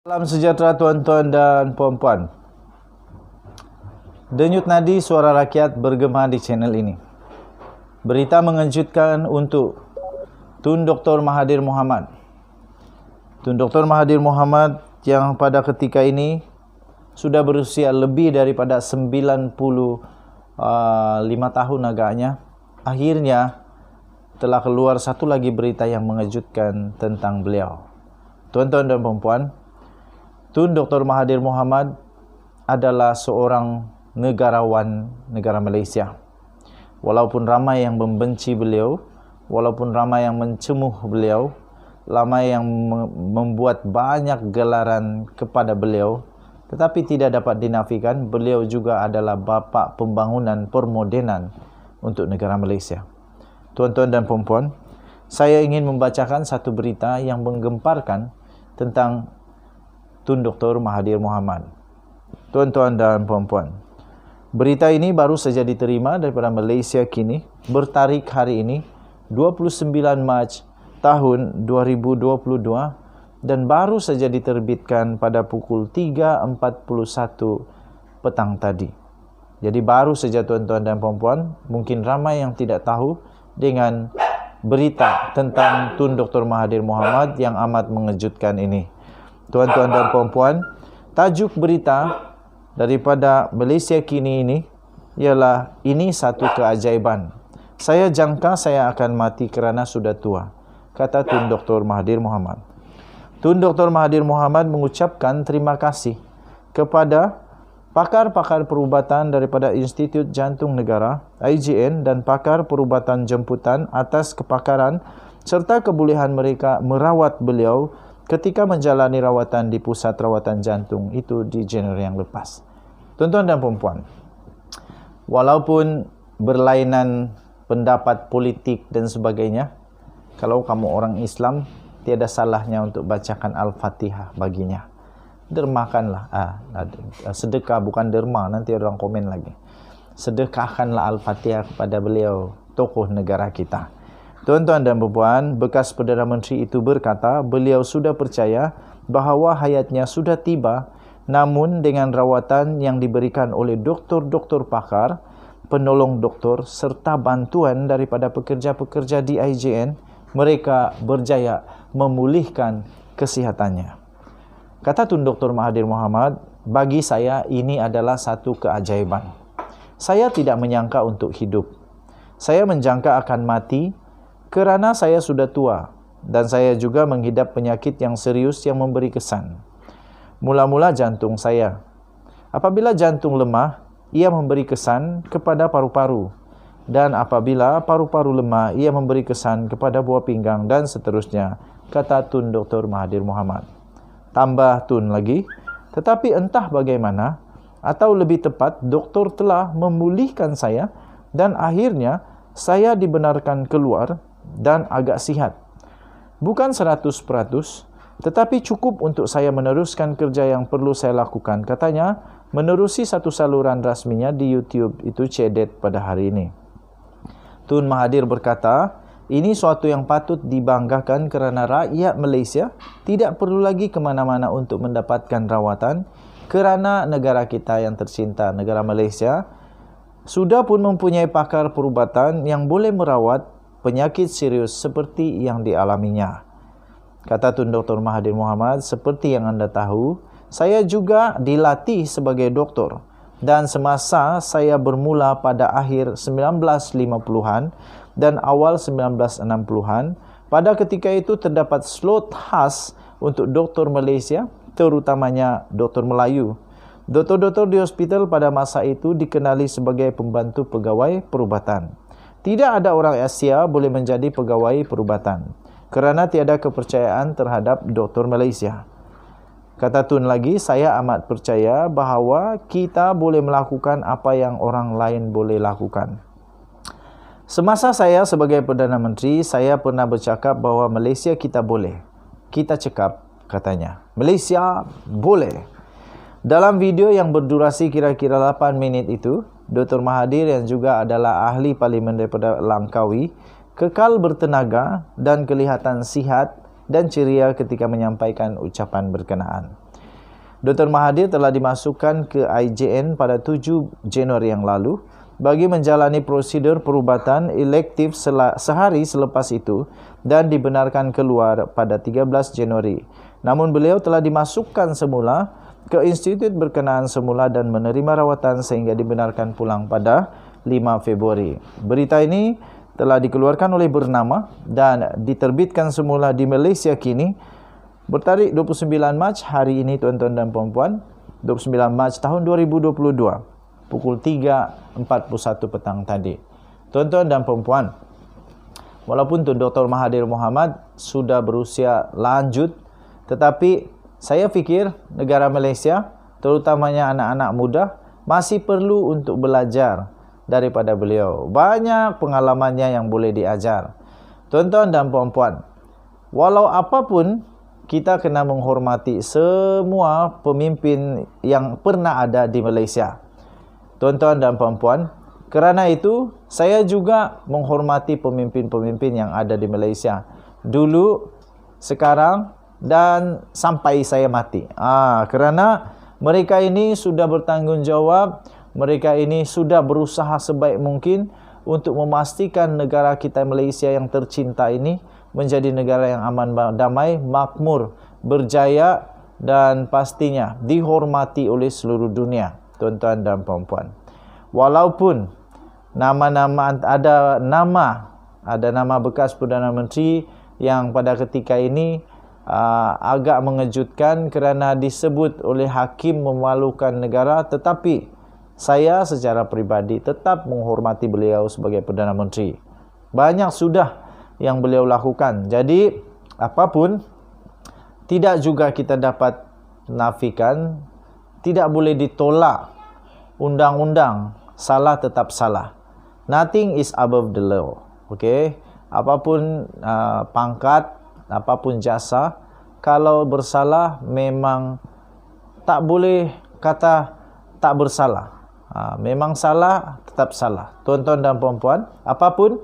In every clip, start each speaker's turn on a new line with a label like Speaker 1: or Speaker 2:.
Speaker 1: Salam sejahtera tuan-tuan dan puan-puan. Denyut nadi suara rakyat bergema di channel ini. Berita mengejutkan untuk Tun Dr. Mahathir Mohamad. Tun Dr. Mahathir Mohamad yang pada ketika ini sudah berusia lebih daripada 95 tahun agaknya, akhirnya telah keluar satu lagi berita yang mengejutkan tentang beliau. Tuan-tuan dan puan-puan, Tun Dr. Mahathir Mohamad adalah seorang negarawan negara Malaysia. Walaupun ramai yang membenci beliau, walaupun ramai yang mencemuh beliau, ramai yang membuat banyak gelaran kepada beliau, tetapi tidak dapat dinafikan beliau juga adalah bapa pembangunan permodenan untuk negara Malaysia. Tuan-tuan dan puan-puan, saya ingin membacakan satu berita yang menggemparkan tentang Tun Dr. Mahathir Mohamad. Tuan-tuan dan puan-puan, berita ini baru saja diterima daripada Malaysia Kini, bertarikh hari ini 29 Mac tahun 2022 dan baru saja diterbitkan pada pukul 3.41 petang tadi. Jadi baru saja tuan-tuan dan puan-puan, mungkin ramai yang tidak tahu dengan berita tentang Tun Dr. Mahathir Mohamad yang amat mengejutkan ini. Tuan-tuan dan puan-puan, tajuk berita daripada Malaysia Kini ini ialah "Ini satu keajaiban. Saya jangka saya akan mati kerana sudah tua," kata Tun Dr. Mahathir Mohamad. Tun Dr. Mahathir Mohamad mengucapkan terima kasih kepada pakar-pakar perubatan daripada Institut Jantung Negara (IJN) dan pakar perubatan jemputan atas kepakaran serta kebolehan mereka merawat beliau ketika menjalani rawatan di pusat rawatan jantung itu di Januari yang lepas. Tuan-tuan dan puan-puan, walaupun berlainan pendapat politik dan sebagainya, kalau kamu orang Islam, tiada salahnya untuk bacakan Al-Fatihah baginya. Dermakanlah, sedekah bukan derma, nanti orang komen lagi. Sedekahkanlah Al-Fatihah kepada beliau, tokoh negara kita. Tuan-tuan dan puan-puan, bekas Perdana Menteri itu berkata beliau sudah percaya bahawa hayatnya sudah tiba, namun dengan rawatan yang diberikan oleh doktor-doktor pakar, penolong doktor serta bantuan daripada pekerja-pekerja di IJN, mereka berjaya memulihkan kesihatannya. Kata Tun Dr. Mahathir Mohamad, bagi saya ini adalah satu keajaiban. Saya tidak menyangka untuk hidup. Saya menjangka akan mati kerana saya sudah tua dan saya juga menghidap penyakit yang serius yang memberi kesan. Mula-mula jantung saya. Apabila jantung lemah, ia memberi kesan kepada paru-paru. Dan apabila paru-paru lemah, ia memberi kesan kepada buah pinggang dan seterusnya, kata Tun Dr. Mahathir Mohamad. Tambah Tun lagi, tetapi entah bagaimana, atau lebih tepat, doktor telah memulihkan saya dan akhirnya saya dibenarkan keluar dan agak sihat. Bukan 100%, tetapi cukup untuk saya meneruskan kerja yang perlu saya lakukan. Katanya, menerusi satu saluran rasminya di YouTube itu cedet pada hari ini. Tun Mahathir berkata, ini suatu yang patut dibanggakan kerana rakyat Malaysia tidak perlu lagi ke mana-mana untuk mendapatkan rawatan kerana negara kita yang tercinta, negara Malaysia, sudah pun mempunyai pakar perubatan yang boleh merawat penyakit serius seperti yang dialaminya. Kata Tun Dr. Mahathir Mohamad, seperti yang anda tahu, saya juga dilatih sebagai doktor dan semasa saya bermula pada akhir 1950-an dan awal 1960-an, pada ketika itu terdapat slot khas untuk doktor Malaysia, terutamanya doktor Melayu. Doktor-doktor di hospital pada masa itu dikenali sebagai pembantu pegawai perubatan. Tidak ada orang Asia boleh menjadi pegawai perubatan kerana tiada kepercayaan terhadap doktor Malaysia. Kata Tun lagi, saya amat percaya bahawa kita boleh melakukan apa yang orang lain boleh lakukan. Semasa saya sebagai Perdana Menteri, saya pernah bercakap bahawa Malaysia kita boleh. Kita cakap, katanya, Malaysia boleh. Dalam video yang berdurasi kira-kira 8 minit itu, Dr. Mahathir yang juga adalah ahli parlimen daripada Langkawi kekal bertenaga dan kelihatan sihat dan ceria ketika menyampaikan ucapan berkenaan. Dr. Mahathir telah dimasukkan ke IJN pada 7 Januari yang lalu bagi menjalani prosedur perubatan elektif sehari selepas itu dan dibenarkan keluar pada 13 Januari. Namun beliau telah dimasukkan semula ke institut berkenaan semula dan menerima rawatan sehingga dibenarkan pulang pada 5 Februari. Berita ini telah dikeluarkan oleh Bernama dan diterbitkan semula di Malaysia kini bertarikh 29 Mac hari ini tuan-tuan dan puan-puan, 29 Mac tahun 2022 pukul 3.41 petang tadi. Tuan-tuan dan puan-puan, walaupun Tun Dr. Mahathir Mohamad sudah berusia lanjut, tetapi saya fikir negara Malaysia, terutamanya anak-anak muda, masih perlu untuk belajar daripada beliau. Banyak pengalamannya yang boleh diajar. Tuan-tuan dan puan-puan, walau apapun, kita kena menghormati semua pemimpin yang pernah ada di Malaysia. Tuan-tuan dan puan-puan, kerana itu, saya juga menghormati pemimpin-pemimpin yang ada di Malaysia. Dulu, sekarang, dan sampai saya mati. Kerana mereka ini sudah bertanggungjawab, mereka ini sudah berusaha sebaik mungkin untuk memastikan negara kita Malaysia yang tercinta ini menjadi negara yang aman, damai, makmur, berjaya dan pastinya dihormati oleh seluruh dunia, tuan-tuan dan puan-puan. Walaupun ada nama bekas Perdana Menteri yang pada ketika ini agak mengejutkan kerana disebut oleh hakim memalukan negara, tetapi saya secara peribadi tetap menghormati beliau sebagai Perdana Menteri. Banyak sudah yang beliau lakukan. Jadi apapun, tidak juga kita dapat nafikan, tidak boleh ditolak undang-undang, salah tetap salah. Nothing is above the law. Okay? Apapun pangkat, apapun jasa, kalau bersalah memang tak boleh kata tak bersalah. Memang salah, tetap salah. Tuan-tuan dan puan-puan, apapun,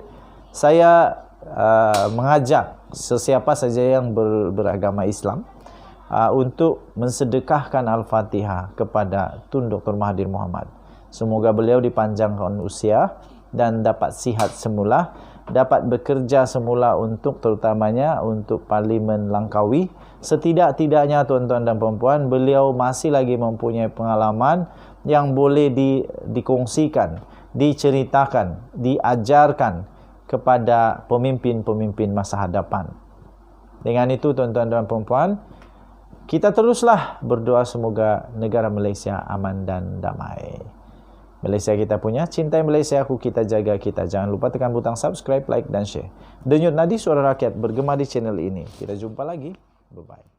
Speaker 1: saya mengajak sesiapa saja yang beragama Islam untuk mensedekahkan Al-Fatihah kepada Tun Dr. Mahathir Mohamad. Semoga beliau dipanjangkan usia dan dapat sihat semula, dapat bekerja semula untuk terutamanya untuk Parlimen Langkawi. Setidak-tidaknya tuan-tuan dan puan-puan, beliau masih lagi mempunyai pengalaman yang boleh dikongsikan, diceritakan, diajarkan kepada pemimpin-pemimpin masa hadapan. Dengan itu tuan-tuan dan puan-puan, kita teruslah berdoa semoga negara Malaysia aman dan damai. Malaysia kita punya, cintai Malaysia aku, kita jaga kita. Jangan lupa tekan butang subscribe, like dan share. Denyut nadi suara rakyat bergema di channel ini. Kita jumpa lagi. Bye-bye.